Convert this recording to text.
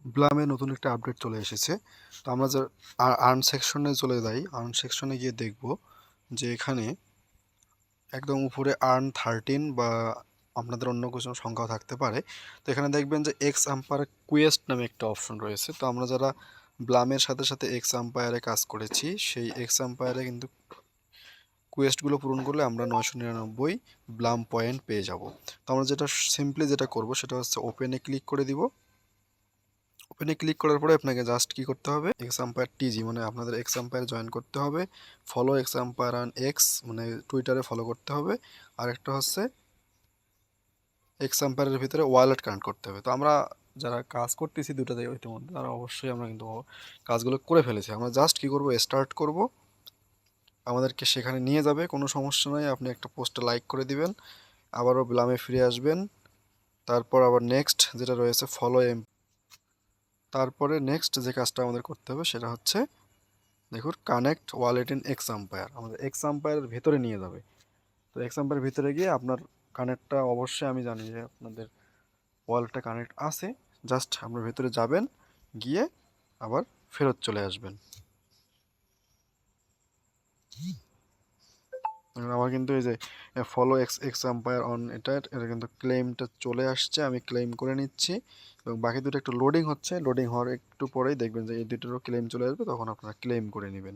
ব্লামে নতুন একটা আপডেট চলে এসেছে। তো আমরা যে আর্ন সেকশনে চলে যাই, আর্ন সেকশনে গিয়ে দেখব যে এখানে একদম উপরে আর্ন 13 বা আপনাদের অন্য কিছু সংখ্যাও থাকতে পারে। তো এখানে দেখবেন যে এক্স আম্পায়ার কুয়েস্ট নামে একটা অপশন রয়েছে। তো আমরা যারা ব্লামের সাথে সাথে এক্স আম্পায়ারে কাজ করেছি, সেই এক্স আম্পায়ারে কিন্তু কুয়েস্টগুলো পূরণ করলে আমরা 999 ব্লাম পয়েন্ট পেয়ে যাব। তো আমরা যেটা করব সেটা হচ্ছে ওপেনে ক্লিক করে দিব। ওপেনে ক্লিক করার পরে আপনাকে জাস্ট কি করতে হবে, এক্স আম্পায়ার টিজি মানে আপনাদের এক্স আম্পায়ার জয়েন করতে হবে, follow x umpire on x মানে টুইটারে ফলো করতে হবে, আর একটা হচ্ছে এক্স আম্পায়ারের ভিতরে ওয়ালেট কানেক্ট করতে হবে। তো আমরা যারা কাজ করতেছি দুটাতে ইতিমধ্যে, তারা অবশ্যই আমরা কিন্তু কাজগুলো করে ফেলেছি। আমরা জাস্ট কি করব, স্টার্ট করব, আমাদেরকে সেখানে নিয়ে যাবে, কোনো সমস্যা নাই। আপনি একটা পোস্টে লাইক করে দিবেন, আবারও ব্লামে ফিরে আসবেন, তারপর আবার নেক্সট যেটা রয়েছে ফলো এম, তারপরে নেক্সট যে কাজটা আমাদের করতে হবে সেটা হচ্ছে দেখুন connect wallet in x umpire, আমাদের এক্স আম্পায়ারের ভেতরে নিয়ে যাবে। তো এক্স আম্পায়ারের ভিতরে গিয়ে আপনার কানেক্টটা অবশ্যই আমি জানি যে আপনাদের ওয়ালেটটা কানেক্ট আছে, জাস্ট আপনার ভেতরে যাবেন, গিয়ে আবার ফেরত চলে আসবেন। আমার কিন্তু এই যে follow x x umpire on এটা কিন্তু ক্লেমটা চলে আসছে, আমি ক্লেম করে নিচ্ছি। এবং বাকি দুটো একটু লোডিং হচ্ছে, লোডিং হওয়ার একটু পরেই দেখবেন যে এই দুটোরও ক্লেম চলে আসবে, তখন আপনারা ক্লেম করে নেবেন।